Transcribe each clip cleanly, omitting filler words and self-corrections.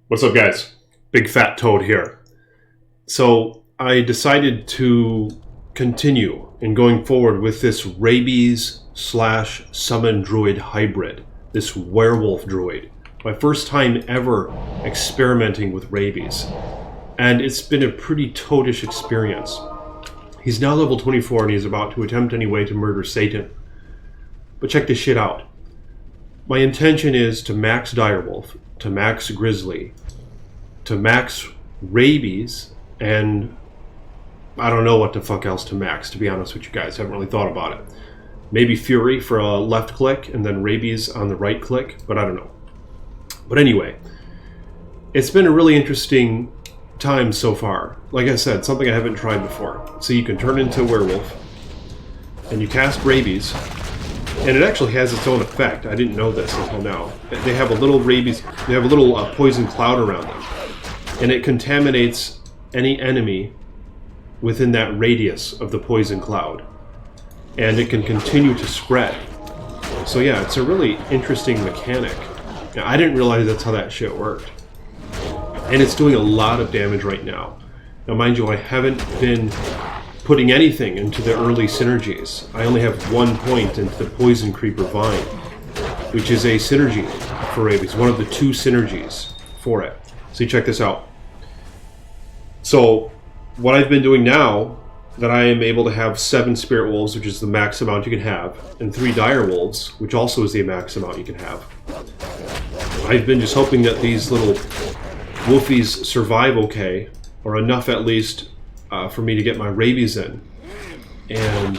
What's up, guys? Big Fat Toad here. So I decided to continue in going forward with this rabies / summon druid hybrid, this werewolf druid. My first time ever experimenting with rabies, and it's been a pretty toadish experience. He's now level 24 and he's about to attempt anyway to murder Satan. But check this shit out. My intention is to max Direwolf, to max Grizzly, to max Rabies, and I don't know what the fuck else to max, to be honest with you guys. I haven't really thought about it. Maybe Fury for a left click and then Rabies on the right click, but I don't know. But anyway, it's been a really interesting time so far. Like I said, something I haven't tried before. So you can turn into a werewolf and you cast Rabies. And it actually has its own effect. I didn't know this until now. They have a little rabies, they have a little poison cloud around them. And it contaminates any enemy within that radius of the poison cloud. And it can continue to spread. So yeah, it's a really interesting mechanic. Now, I didn't realize that's how that shit worked. And it's doing a lot of damage right now. Now mind you, I haven't been putting anything into the early synergies. I only have 1 point into the Poison Creeper Vine, which is a synergy for rabies, one of the 2 synergies for it. So you check this out. So what I've been doing now, that I am able to have 7 Spirit Wolves, which is the max amount you can have, and 3 Dire Wolves, which also is the max amount you can have. I've been just hoping that these little wolfies survive okay, or enough at least for me to get my rabies in, and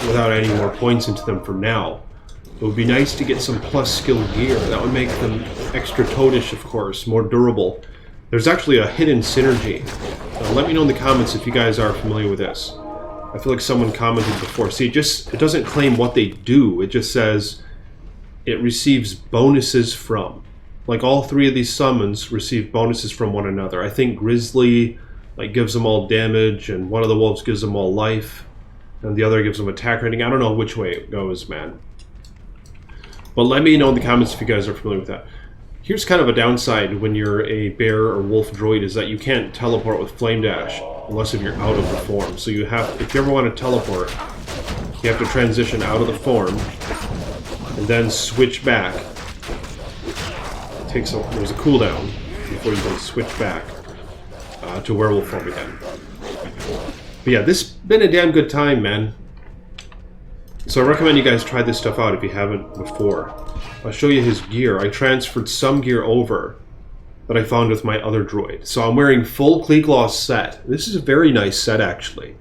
without any more points into them for now. It would be nice to get some plus skill gear. That would make them extra toadish, of course, more durable. There's actually a hidden synergy. Let me know in the comments if you guys are familiar with this. I feel like someone commented before. See, it doesn't claim what they do. It just says it receives bonuses from. Like all 3 of these summons receive bonuses from one another. I think Grizzly gives them all damage, and one of the wolves gives them all life, and the other gives them attack rating. I don't know which way it goes, man. But let me know in the comments if you guys are familiar with that. Here's kind of a downside when you're a bear or wolf droid, is that you can't teleport with Flame Dash unless if you're out of the form. So you have, if you ever want to teleport, you have to transition out of the form and then switch back. There's a cooldown before you can switch back to werewolf form again. But yeah, this has been a damn good time, man. So I recommend you guys try this stuff out if you haven't before. I'll show you his gear. I transferred some gear over that I found with my other droid. So I'm wearing full Kleeglaw set. This is a very nice set, actually.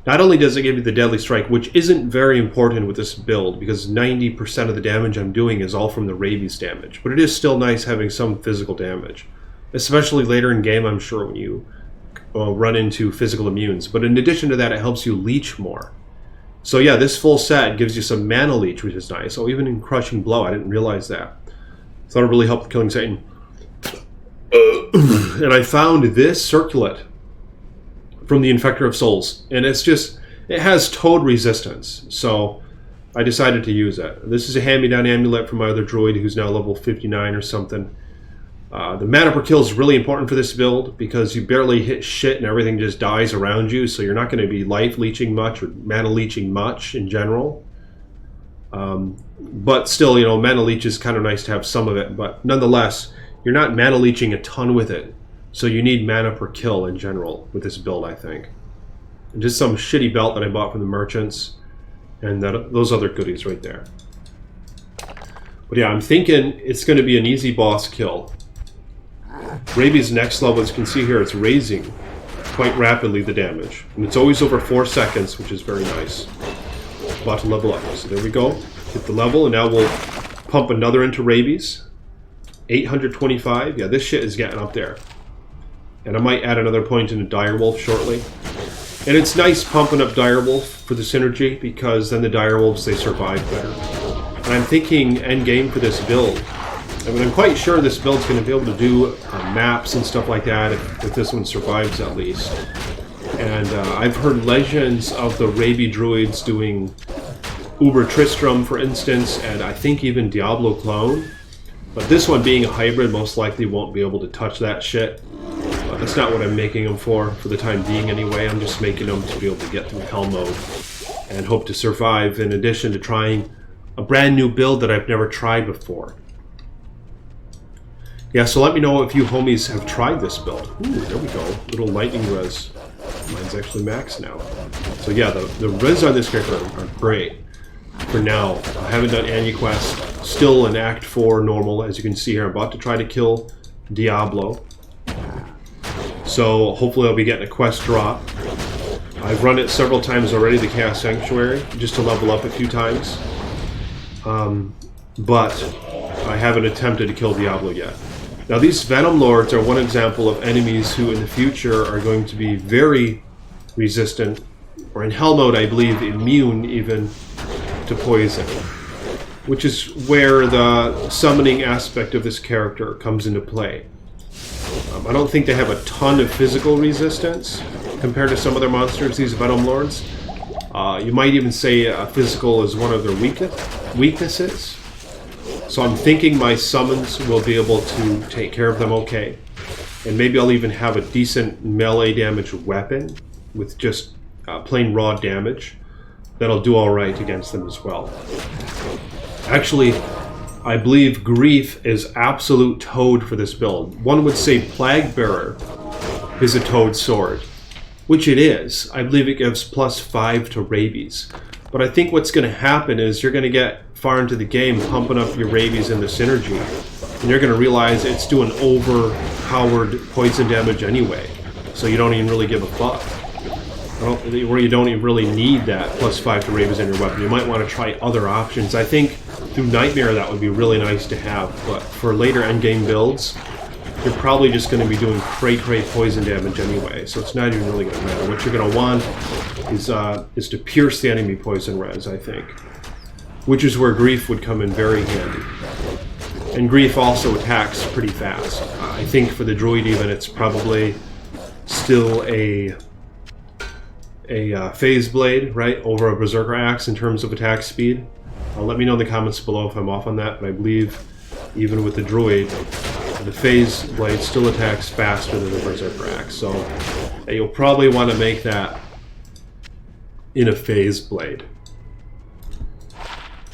Not only does it give you the Deadly Strike, which isn't very important with this build, because 90% of the damage I'm doing is all from the rabies damage, but it is still nice having some physical damage. Especially later in game, I'm sure, when you run into physical immunes. But in addition to that, it helps you leech more. So yeah, this full set gives you some mana leech, which is nice. Oh, even in Crushing Blow, I didn't realize that. Thought it really helped with killing Satan. And I found this circlet from the Infector of Souls. And it's just, it has toad resistance. So I decided to use it. This is a hand-me-down amulet from my other droid who's now level 59 or something. The mana per kill is really important for this build because you barely hit shit and everything just dies around you, so you're not going to be life leeching much or mana leeching much in general. But still, you know, mana leech is kind of nice to have some of it, but nonetheless, you're not mana leeching a ton with it, so you need mana per kill in general with this build, I think. And just some shitty belt that I bought from the merchants, and those other goodies right there. But yeah, I'm thinking it's going to be an easy boss kill. Rabies next level, as you can see here, it's raising quite rapidly the damage. And it's always over 4 seconds, which is very nice. About to level up. So there we go. Hit the level, and now we'll pump another into Rabies. 825. Yeah, this shit is getting up there. And I might add another point into Direwolf shortly. And it's nice pumping up Direwolf for the synergy, because then the Direwolves, they survive better. And I'm thinking endgame for this build. I mean, I'm quite sure this build's going to be able to do maps and stuff like that if this one survives at least. And I've heard legends of the Rabi druids doing Uber Tristram, for instance, and I think even Diablo clone. But this one being a hybrid most likely won't be able to touch that shit. But that's not what I'm making them for the time being anyway. I'm just making them to be able to get through hell mode and hope to survive, in addition to trying a brand new build that I've never tried before. Yeah, so let me know if you homies have tried this build. Ooh, there we go. Little lightning res. Mine's actually max now. So yeah, the res on this character are great. For now, I haven't done any quest. Still in Act 4 normal, as you can see here. I'm about to try to kill Diablo. So hopefully I'll be getting a quest drop. I've run it several times already, the Chaos Sanctuary, just to level up a few times. But I haven't attempted to kill Diablo yet. Now these Venom Lords are one example of enemies who in the future are going to be very resistant, or in Hell mode I believe immune even, to poison. Which is where the summoning aspect of this character comes into play. I don't think they have a ton of physical resistance compared to some other monsters, these Venom Lords. You might even say physical is one of their weaknesses. So I'm thinking my summons will be able to take care of them okay. And maybe I'll even have a decent melee damage weapon with just plain raw damage. That'll do alright against them as well. Actually, I believe Grief is absolute toad for this build. One would say Plague Bearer is a toad sword, which it is. I believe it gives +5 to rabies. But I think what's going to happen is you're going to get far into the game pumping up your rabies and the synergy, and you're going to realize it's doing overpowered poison damage anyway, so you don't even really give a fuck. Where you don't even really need that +5 to rabies in your weapon. You might want to try other options. I think through Nightmare that would be really nice to have, but for later endgame builds, you're probably just going to be doing cray poison damage anyway, so it's not even really going to matter. What you're going to want is to pierce the enemy poison res, I think. Which is where Grief would come in very handy. And Grief also attacks pretty fast. I think for the druid even, it's probably still a phase blade, right, over a berserker axe in terms of attack speed. Let me know in the comments below if I'm off on that, but I believe even with the druid, the phase blade still attacks faster than the berserker axe. So you'll probably want to make that in a phase blade.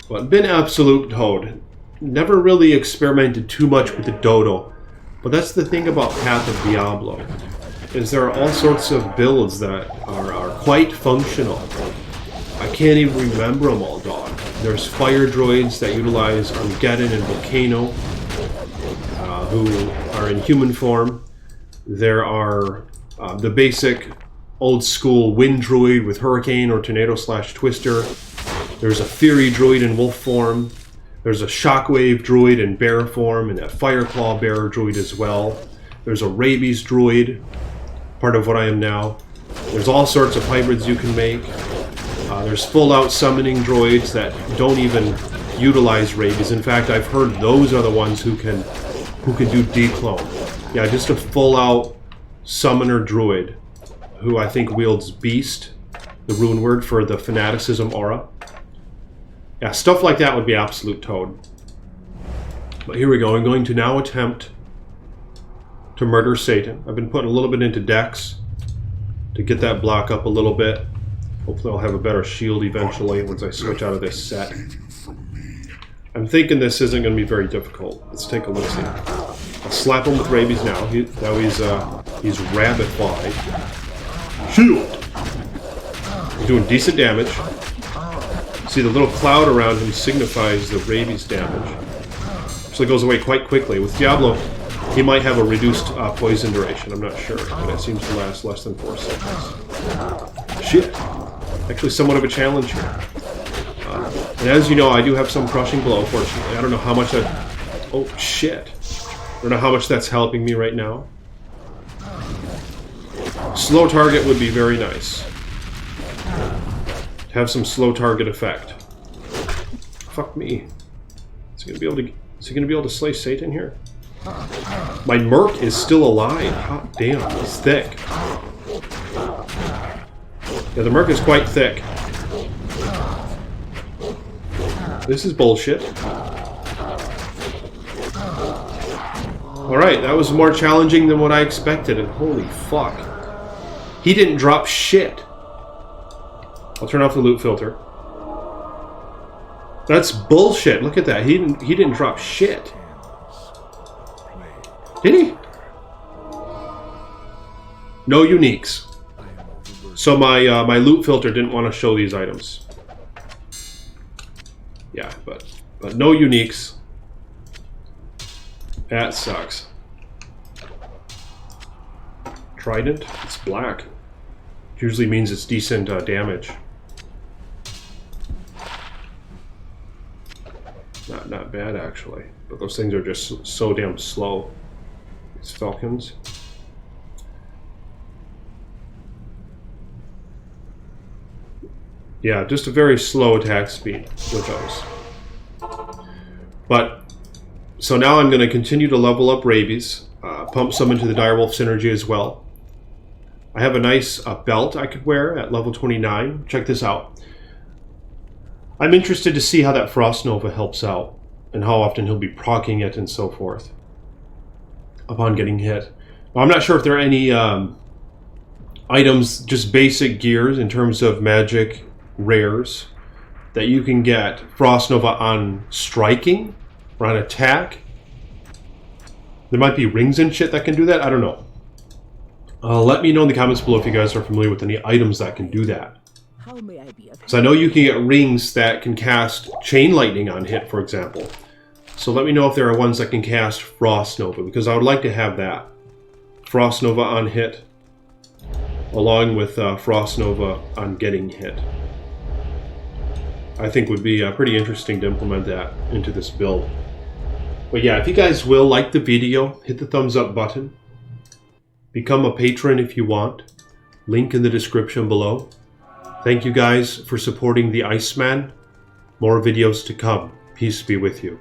But been absolute toad. Never really experimented too much with the dodo. But that's the thing about Path of Diablo, is there are all sorts of builds that are quite functional. I can't even remember them all, dog. There's fire droids that utilize Armageddon and Volcano, who are in human form. There are the basic old school wind druid with Hurricane or Tornado / Twister. There's a Fury druid in wolf form. There's a Shockwave druid in bear form, and a Fireclaw bearer druid as well. There's a Rabies druid, part of what I am now. There's all sorts of hybrids you can make. There's full-out summoning droids that don't even utilize rabies. In fact, I've heard those are the ones who can do declone. Yeah, just a full-out summoner druid who I think wields Beast, the rune word for the fanaticism aura. Yeah, stuff like that would be absolute toad. But here we go. I'm going to now attempt to murder Satan. I've been putting a little bit into Dex to get that block up a little bit. Hopefully I'll have a better shield eventually once I switch out of this set. I'm thinking this isn't going to be very difficult. Let's take a look-see. I'll slap him with rabies now. He's rabbit fly. Shield! He's doing decent damage. See, the little cloud around him signifies the rabies damage. So it goes away quite quickly. With Diablo, he might have a reduced poison duration. I'm not sure, but it seems to last less than 4 seconds. Shit. Actually, somewhat of a challenge here. And as you know, I do have some crushing blow, fortunately. I don't know how much that... Oh, shit. I don't know how much that's helping me right now. Slow target would be very nice. Have some slow target effect. Fuck me. Is he gonna be able to slay Satan here? My Merc is still alive. Hot damn, he's thick. Yeah, the Merc is quite thick. This is bullshit. Alright, that was more challenging than what I expected, and holy fuck. He didn't drop shit. I'll turn off the loot filter. That's bullshit. Look at that. He didn't drop shit. Did he? No uniques. So my loot filter didn't want to show these items. Yeah, but no uniques. That sucks. Trident. It's black. Usually means it's decent damage. Not bad actually, but those things are just so damn slow. These falcons. Yeah, just a very slow attack speed with those. But so now I'm going to continue to level up Rabies, pump some into the Direwolf synergy as well. I have a nice belt I could wear at level 29. Check this out. I'm interested to see how that Frost Nova helps out and how often he'll be proccing it and so forth upon getting hit. Well, I'm not sure if there are any items, just basic gears in terms of magic rares that you can get Frost Nova on striking or on attack. There might be rings and shit that can do that. I don't know. Let me know in the comments below if you guys are familiar with any items that can do that. How may I be of help? So I know you can get rings that can cast Chain Lightning on hit, for example. So let me know if there are ones that can cast Frost Nova, because I would like to have that. Frost Nova on hit, along with Frost Nova on getting hit. I think would be pretty interesting to implement that into this build. But yeah, if you guys will like the video, hit the thumbs up button. Become a patron if you want. Link in the description below. Thank you guys for supporting the Iceman. More videos to come. Peace be with you.